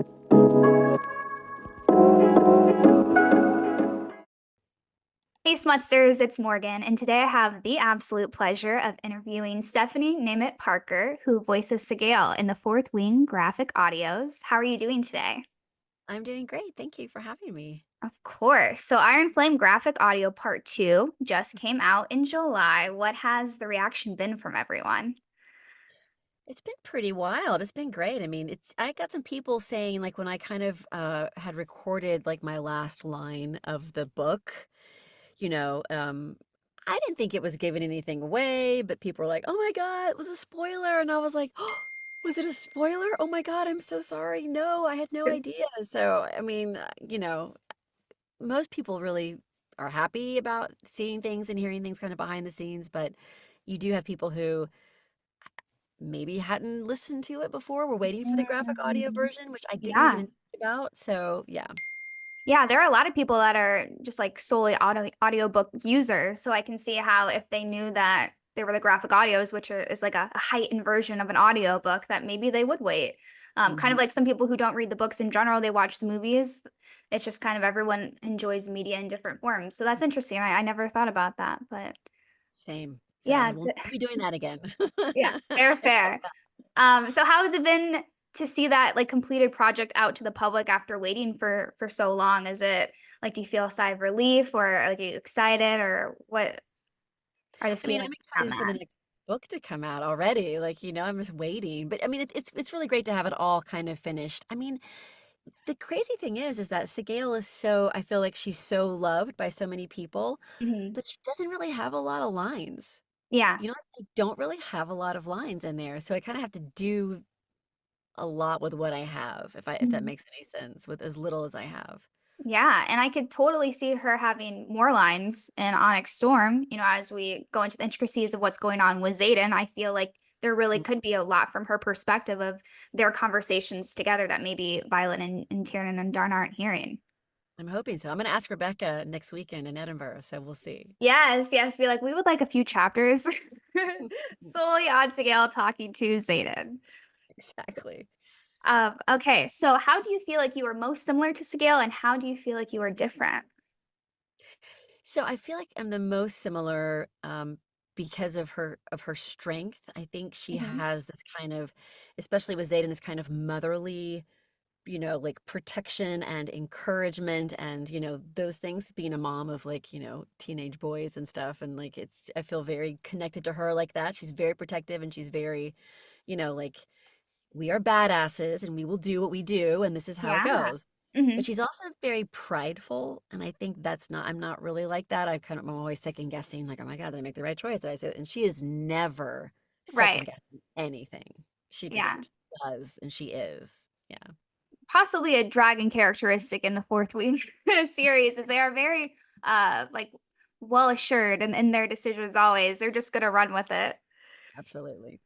Hey Smutsters, it's Morgan, and today I have the absolute pleasure of interviewing Stephanie Nemeth Parker, who voices Sgaeyl in the Fourth Wing graphic audios. How are you doing today? I'm doing great. Thank you for having me. Of course. So Iron Flame graphic audio part two just came out in July. What has the reaction been from everyone? It's been pretty wild. It's been great. I mean, I got some people saying like when I kind of had recorded like my last line of the book, you know, I didn't think it was giving anything away, but people were like, "Oh my God, it was a spoiler." And I was like, "Oh, was it a spoiler? Oh my God, I'm so sorry. No, I had no idea." So, I mean, most people really are happy about seeing things and hearing things kind of behind the scenes, but you do have people who maybe hadn't listened to it before. We're waiting for the graphic audio Mhm. version, which I didn't Yeah. even think about. So, yeah. Yeah, there are a lot of people that are just like solely audiobook users. So I can see how if they knew that they were the graphic audios, which is like a heightened version of an audiobook, that maybe they would wait. Kind of Mhm. like some people who don't read the books in general, they watch the movies. It's just kind of everyone enjoys media in different forms. So that's interesting. I never thought about that. But Same. So I yeah, will not be doing that again. yeah, fair, fair. So how has it been to see that like completed project out to the public after waiting for so long? Is it like do you feel a sigh of relief or like are you excited or what are the I mean, feelings I'm on excited for the that? next book to come out already. Like, I'm just waiting. But I mean, it's really great to have it all kind of finished. I mean, the crazy thing is that Sgaeyl is so, I feel like she's so loved by so many people, Mhm. but she doesn't really have a lot of lines. Yeah. I don't really have a lot of lines in there. So I kind of have to do a lot with what I have, if that Mhm. makes any sense, with as little as I have. Yeah, and I could totally see her having more lines in Onyx Storm, as we go into the intricacies of what's going on with Xaden. I feel like there really Mm, could be a lot from her perspective of their conversations together that maybe Violet and Tiernan and Darn aren't hearing. I'm hoping so. I'm gonna ask Rebecca next weekend in Edinburgh, so we'll see. Yes, yes, be like, "We would like a few chapters solely on Sgaeyl talking to Xaden." Exactly. Okay, so how do you feel like you are most similar to Sgaeyl, and how do you feel like you are different? So I feel like I'm the most similar, because of her strength. I think she Mhm. has this kind of, especially with Zayden, this kind of motherly, like protection and encouragement and, those things, being a mom of like, teenage boys and stuff. And like I feel very connected to her like that. She's very protective and she's very, like we are badasses and we will do what we do and this is how it Yeah. goes. But Mhm. she's also very prideful, and I think I'm not really like that. I'm always second guessing, like, oh my God, did I make the right choice? Did I say it? And she is never second Right. guessing anything. She Yeah. just does, and she is. Yeah. Possibly a dragon characteristic in the Fourth Wing series is they are very, like, well assured in their decisions always. They're just gonna run with it. Absolutely.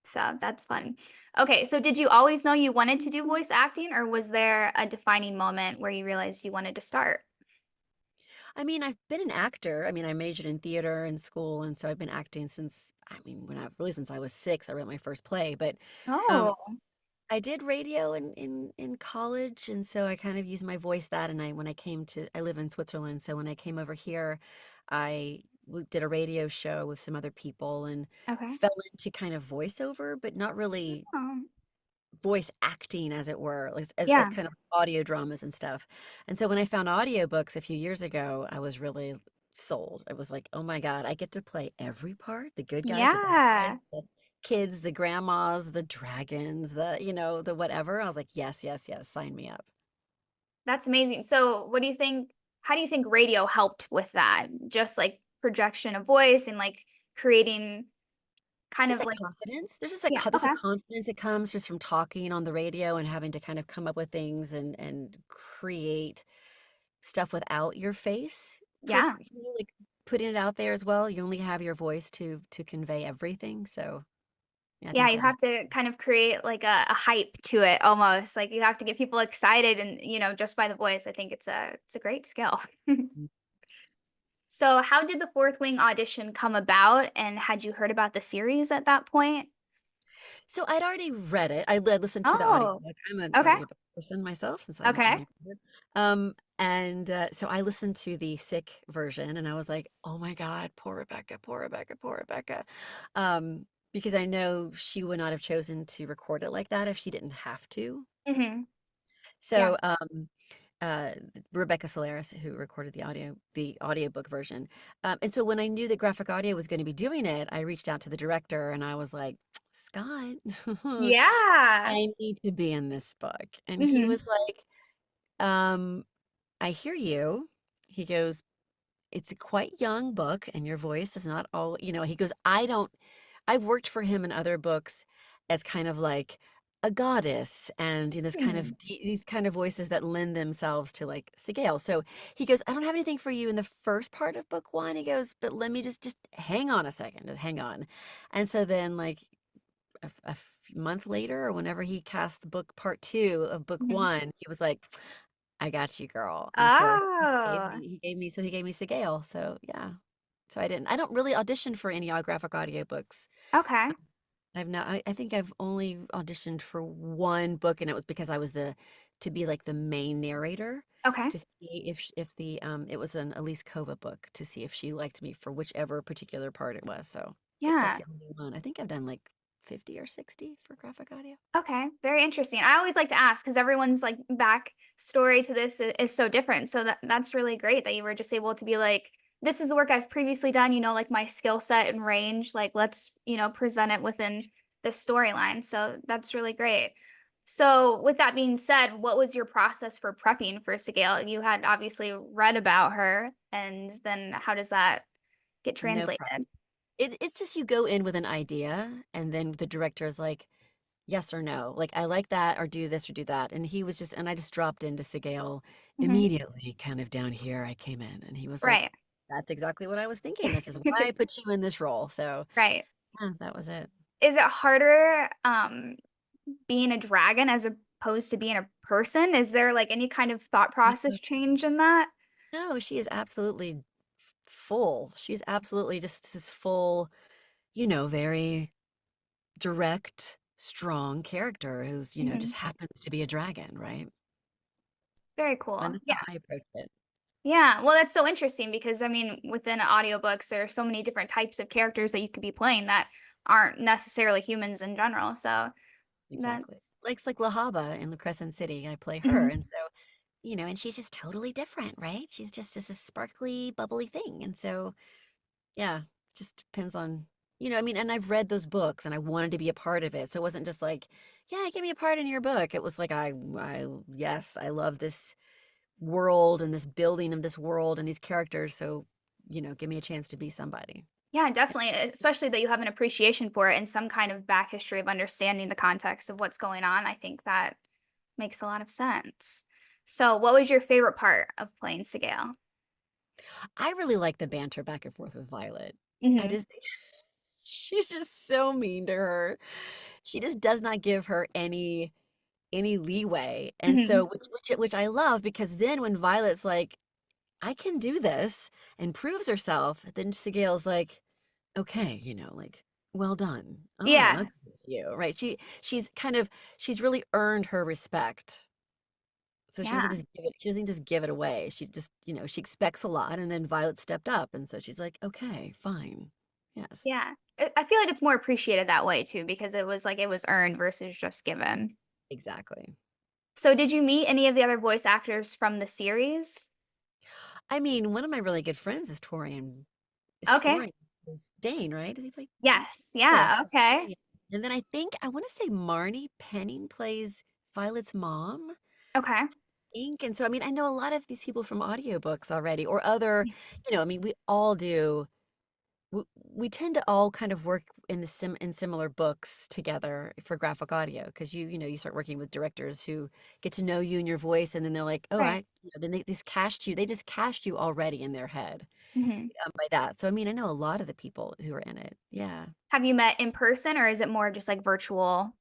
So that's fun. Okay, so did you always know you wanted to do voice acting, or was there a defining moment where you realized you wanted to start? I mean, I've been an actor. I mean, I majored in theater in school, and so I've been acting since, I mean, since I was 6, I wrote my first play. But um, Oh, I did radio in college, and so I kind of used my voice that. And I live in Switzerland, so when I came over here, did a radio show with some other people and okay. fell into kind of voiceover, but not really Oh, voice acting, as it were, like, as yeah. kind of audio dramas and stuff. And so when I found audiobooks a few years ago, I was really sold. I was like, oh my God, I get to play every part, the good guys, the bad guys, Yeah. the kids, the grandmas, the dragons, the whatever. I was like, yes, yes, yes, sign me up. That's amazing. So, what do you think how do you think radio helped with that? Just, like, projection of voice and, like, creating kind Just of that like confidence. yeah, There's a okay. confidence that comes just from talking on the radio and having to kind of come up with things and create stuff without your face, Yeah. like putting it out there as well. You only have your voice to convey everything. So yeah, I Yeah, think you that have to kind of create, like, a hype to it almost, like, you have to get people excited and, just by the voice. I think it's a great skill. mm. So, how did the Fourth Wing audition come about, and had you heard about the series at that point? So I'd already read it. I listened to the Oh, audiobook. I'm an okay. audiobook person myself since I'm Okay. an introvert. And so I listened to the sick version and I was like, oh my God, poor Rebecca, poor Rebecca, poor Rebecca. Um, because I know she would not have chosen to record it like that if she didn't have to. Hmm. Yeah. So uh, Rebecca Solaris, who recorded the audiobook version. And so when I knew that graphic audio was going to be doing it, I reached out to the director and I was like, Scott, Yeah. I need to be in this book. And he Hmm. was like, I hear you. He goes, it's a quite young book and your voice is not all, he goes, I've worked for him in other books as kind of like a goddess and this kind of Hmm. these kind of voices that lend themselves to like Sgaeyl. So he goes, I don't have anything for you in the first part of book one. He goes, but let me just hang on a second, just hang on. And so then like month later or whenever he cast the book part two of book Hmm. one, he was like, I got you, girl. And so Oh, he gave me Sgaeyl. So yeah. So I don't really audition for any graphic audiobooks. okay. I think I've only auditioned for one book and it was because I was to be like the main narrator Okay. to see if the it was an Elise Kova book to see if she liked me for whichever particular part it was. So I think that's Yeah. the only one. I think I've done like 50 or 60 for graphic audio. Okay. Very interesting. I always like to ask because everyone's like backstory to this is so different. So that's really great that you were just able to be like, this is the work I've previously done, like my skill set and range. Like, let's, present it within this storyline. So that's really great. So, with that being said, what was your process for prepping for Sgaeyl? You had obviously read about her, and then how does that get No problem. translated? It's just you go in with an idea and then the director is like, yes or no. Like, I like that, or do this or do that. And and I just dropped into Sgaeyl Hmm. immediately, kind of down here. I came in and he was like, Right. that's exactly what I was thinking. This is why I put you in this role. So, Right. yeah, that was it. Is it harder being a dragon as opposed to being a person? Is there like any kind of thought process change in that? No, she is absolutely full. She's absolutely just this full, very direct, strong character who's, Mhm. just happens to be a dragon, right? Very cool. And that's Yeah. how I approach it. Yeah. Well, that's so interesting because I mean, within audiobooks, there are so many different types of characters that you could be playing that aren't necessarily humans in general. So Exactly. that's Like Lahaba in the Crescent City, I play her. Mhm. And so, and she's just totally different, right? She's just this sparkly, bubbly thing. And so, yeah, just depends on, I mean, and I've read those books and I wanted to be a part of it. So it wasn't just like, yeah, give me a part in your book. It was like, yes, I love this world and this building of this world and these characters. So, give me a chance to be somebody. Yeah, definitely. Especially that you have an appreciation for it and some kind of back history of understanding the context of what's going on. I think that makes a lot of sense. So, what was your favorite part of playing Sgaeyl? I really like the banter back and forth with Violet. I Mhm. just think she's just so mean to her. She just does not give her any leeway. And Mhm. so which I love because then when Violet's like, I can do this and proves herself, then Sigal's like, okay, like, well done. All right, I'll give it Yes. to you. Right. She's really earned her respect. So Yeah. she doesn't just give it away. She just, she expects a lot and then Violet stepped up and so she's like, okay, fine. Yes, Yeah. I feel like it's more appreciated that way too because it was like it was earned versus just given. exactly. So, did you meet any of the other voice actors from the series? I mean, one of my really good friends is Torian. Okay. Is Dane, right? Does he play Dane? Yes. Yeah. Yeah. Okay. Yeah. And then I want to say Marnie Penning plays Violet's mom. Okay. Think. And so, I mean, I know a lot of these people from audiobooks already or other, I mean, we all do. We tend to all kind of work in similar books together for graphic audio because you start working with directors who get to know you and your voice and then they're like, oh, Right. then they just cast you already in their head Mhm. by that. So, I mean, I know a lot of the people who are in it. Yeah. Have you met in person or is it more just like virtual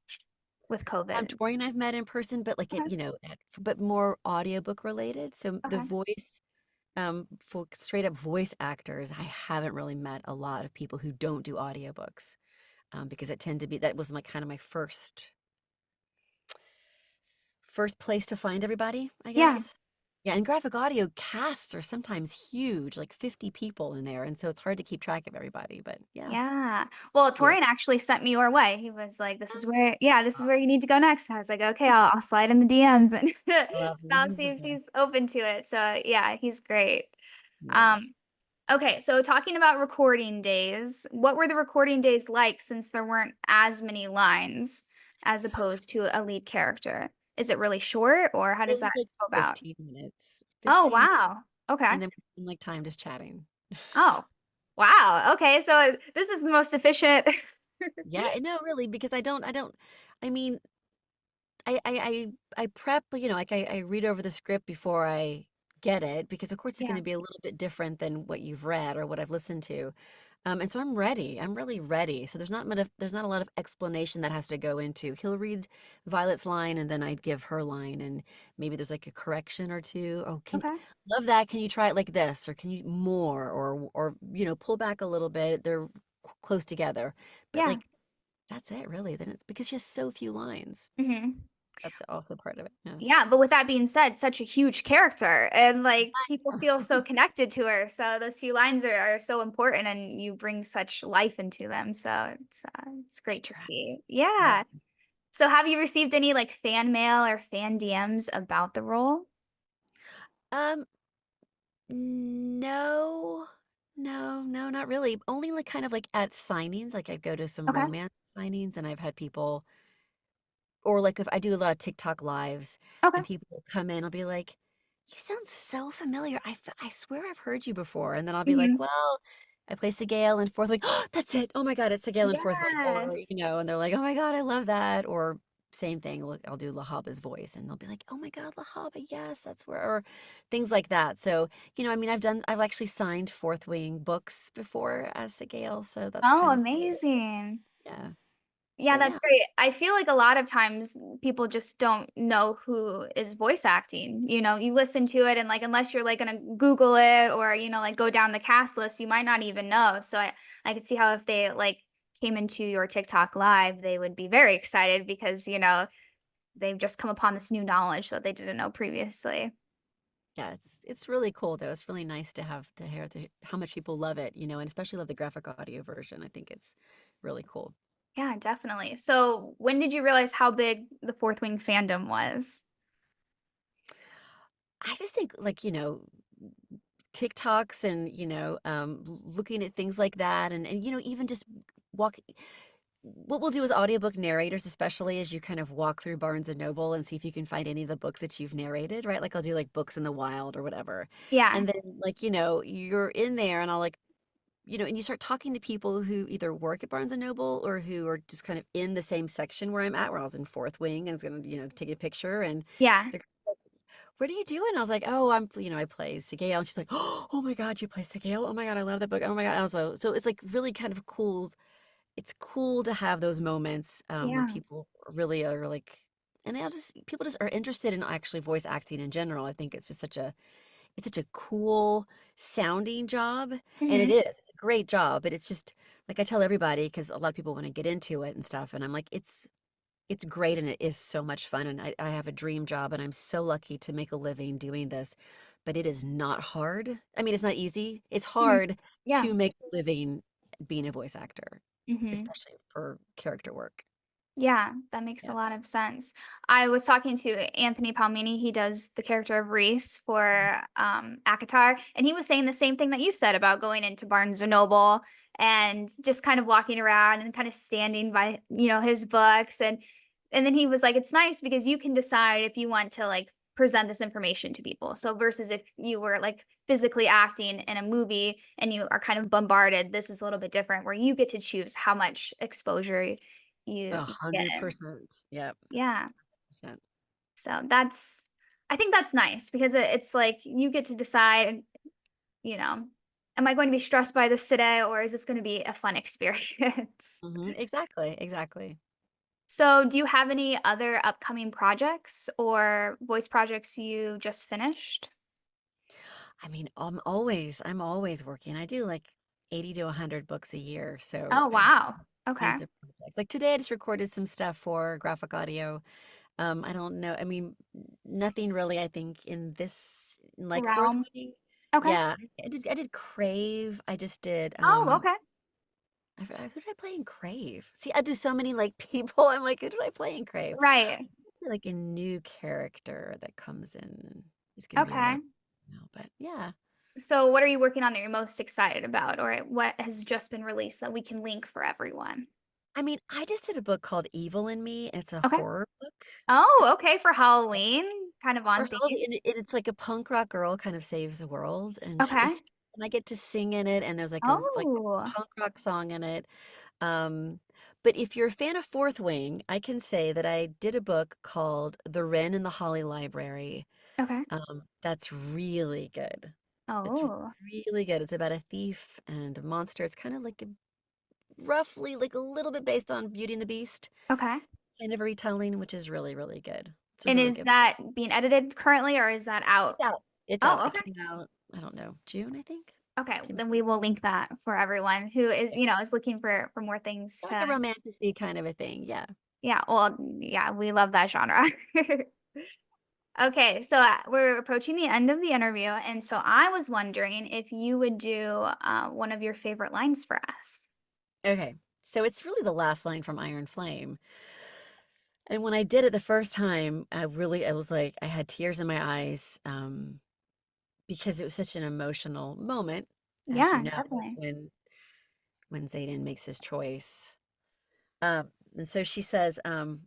with COVID? Tori I've met in person, but like Okay. but more audiobook related. So the Okay. voice, for straight up voice actors, I haven't really met a lot of people who don't do audiobooks, because it tend to be that was my kind of my first place to find everybody, I Yeah. guess. Yeah, and graphic audio casts are sometimes huge, like 50 people in there, and so it's hard to keep track of everybody, but yeah. Yeah. Well, Yeah. Torian actually sent me your way. He was like, "This is where, yeah, this is where you need to go next." I was like, "Okay, I'll slide in the DMs and I love him. I'll He's see the if best. she's open to it." So yeah, he's great. Yes. Um, okay, so talking about recording days, what were the recording days like since there weren't as many lines as opposed to a lead character? Is it really short, or how It does was that like go about? 15 minutes. Oh, 15, wow. Okay. and then we spend, like, time just chatting. Oh, wow. Okay, so this is the most efficient. Yeah, no, really, because I mean, I prep, like I read over the script before I get it because of course it's going Yeah. to be a little bit different than what you've read or what I've listened to. And so I'm ready. I'm really ready. So there's not a lot of explanation that has to go into. He'll read Violet's line and then I'd give her line and maybe there's like a correction or two. Oh, can Okay. love that. Can you try it like this or can you more or pull back a little bit. They're close together. But Yeah. like that's it really. Then it's because she has so few lines. Mhm. That's also part of it, yeah. Yeah, but with that being said, such a huge character and like people feel so connected to her. So those few lines are so important and you bring such life into them. So it's great to Try. see. Yeah. Yeah. So have you received any like fan mail or fan DMs about the role? Um, no. No, no, not really. Only, like, kind of, like, at signings, like, I go to some Okay. romance signings, and I've had people or, like, if I do a lot of TikTok lives, Okay. and people will come in, I'll be like, "You sound so familiar. I swear I've heard you before." And then I'll be like, Mhm. "Well, I play Sgaeyl in Fourth Wing." "Oh, that's it. Oh my god, it's Sgaeyl in Fourth Wing." Or, Yes. and they're like, "Oh my god, I love that." Or same thing, look, I'll do Lahaba's voice, and they'll be like, "Oh my god, Lahaba, yes, that's where," or things like that. So, I mean, I've actually signed Fourth Wing books before as Sgaeyl, so that's Oh, kind of cool. amazing. Yeah. Yeah, So that's yeah. great. I feel like a lot of times people just don't know who is voice acting. You know, you listen to it and like unless you're like gonna Google it or, like go down the cast list, you might not even know. So I could see how if they like came into your TikTok live, they would be very excited because, they've just come upon this new knowledge that they didn't know previously. Yeah, it's really cool though. It's really nice to have to hear how much people love it, and especially love the graphic audio version. I think it's really cool. Yeah, definitely. So when did you realize how big the Fourth Wing fandom was? I just think like, TikToks and, looking at things like that and even just walk what we'll do as audiobook narrators, especially as you kind of walk through Barnes and Noble and see if you can find any of the books that you've narrated, right? Like I'll do like books in the wild or whatever. Yeah. And then like, you're in there and I'll like and you start talking to people who either work at Barnes and Noble or who are just kind of in the same section where I'm at, where I was in Fourth Wing and was gonna, take a picture and Yeah. they're like, what are you doing? I was like, oh, I play Sgaeyl. And she's like, oh my God, you play Sgaeyl? Oh my God, I love that book. Oh my God. So it's like really kind of cool. It's cool to have those moments when Yeah. people really are like, and people just are interested in actually voice acting in general. I think it's such a cool sounding job, and it Mhm. is. It's a great job, but it's just like I tell everybody because a lot of people want to get into it and stuff, and I'm like, it's great and it is so much fun, and I have a dream job, and I'm so lucky to make a living doing this, but it is not hard. I mean, it's not easy. It's Mhm. hard Yeah. to make a living being a voice actor, Mhm. especially for character work. Yeah, that makes a Yeah. lot of sense. I was talking to Anthony Palmini, he does the character of Reese for, ACOTAR, and he was saying the same thing that you said about going into Barnes& and Noble and just kind of walking around and kind of standing by, his books, and then he was like, "It's nice because you can decide if you want to, like, present this information to people." So versus if you were, like, physically acting in a movie and you are kind of bombarded, this is a little bit different where you get to choose how much exposure you get. 100%. Yep. Yeah. 100%. So I think that's nice because it's like you get to decide, you know, am I going to be stressed by this today or is this going to be a fun experience? Exactly. Exactly. So, do you have any other upcoming projects or voice projects you just finished? I mean, I'm always working. I do like 80 to 100 books a year, so Oh, I have wow. Okay. tons of projects. Like today, I just recorded some stuff for graphic audio. I don't know. I mean, nothing really, I think, in this like Fourth Realm. Wing. Okay. Yeah, I did Crave. I just did Oh, okay. who did I play in Crave? See, I do so many like people. I'm like, who did I play in Crave? Right. Like a new character that comes in and just gives you a Okay. little, but yeah. So what are you working on that you're most excited about, or what has just been released that we can link for everyone? I mean, I just did a book called Evil in Me. It's a Okay. horror book. Oh, okay, for Halloween, kind of For on theme. Halloween, and it's like a punk rock girl kind of saves the world, and Okay. and I get to sing in it, and there's like a Oh, punk rock song in it. Um, but if you're a fan of Fourth Wing, I can say that I did a book called The Wren in the Holly Library. okay. That's really good. It's Oh, really good. It's about a thief and a monster. It's kind of like roughly like a little bit based on Beauty and the Beast okay. kind of retelling, which is really, really good. It's a And really is good. that being edited currently, or is that out? It's out. It's out. Oh, It okay. came out, I don't know, June, I think. Okay, Came out. then we will link that for everyone who is, Okay. is looking for more things Like a to. romantic kind of a thing. Yeah. Yeah, well, yeah, we love that genre. Okay, so we're approaching the end of the interview, and so I was wondering if you would do one of your favorite lines for us. Okay. So it's really the last line from Iron Flame. And when I did it the first time, I was like, I had tears in my eyes, because it was such an emotional moment, as you Yeah, know, definitely. when Xaden makes his choice. And so she says, I'm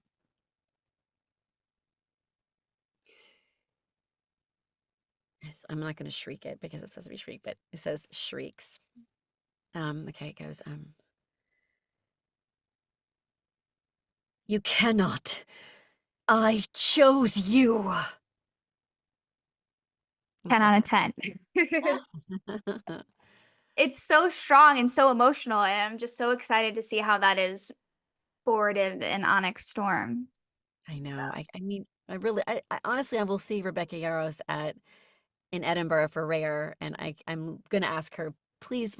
not going to shriek it because it's supposed to be shriek, but it says shrieks. Okay, it goes, you cannot. I chose you. 10 That's what out of happens. 10. It's so strong and so emotional, and I'm just so excited to see how that is forwarded in Onyx Storm. I So, know. I mean, I honestly, I will see Rebecca Yarros in Edinburgh for Rare, and I'm gonna ask her, please,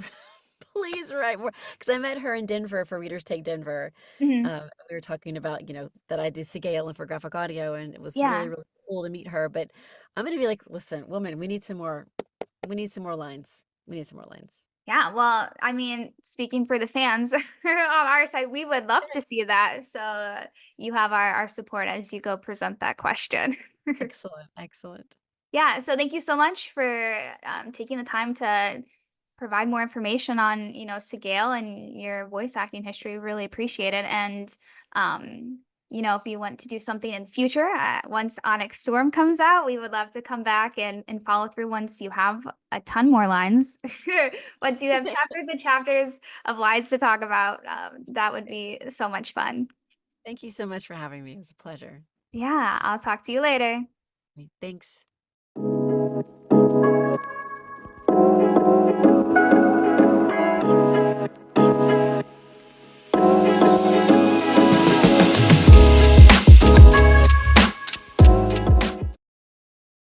please write more, because I met her in Denver for Readers Take Denver. mhm, We were talking about, that I do Sgaeyl and for graphic audio, and it was really, yeah. really cool to meet her. But I'm gonna be like, listen, woman, we need some more lines. We need some more lines. Yeah, well, I mean, speaking for the fans on our side, we would love to see that. So you have our support as you go present that question. Excellent, excellent. Yeah, so thank you so much for taking the time to provide more information on, Sgaeyl and your voice acting history. Really appreciate it. And, if you want to do something in the future, once Onyx Storm comes out, we would love to come back and follow through once you have a ton more lines. Once you have chapters and chapters of lines to talk about, that would be so much fun. Thank you so much for having me. It was a pleasure. Yeah, I'll talk to you later. Thanks.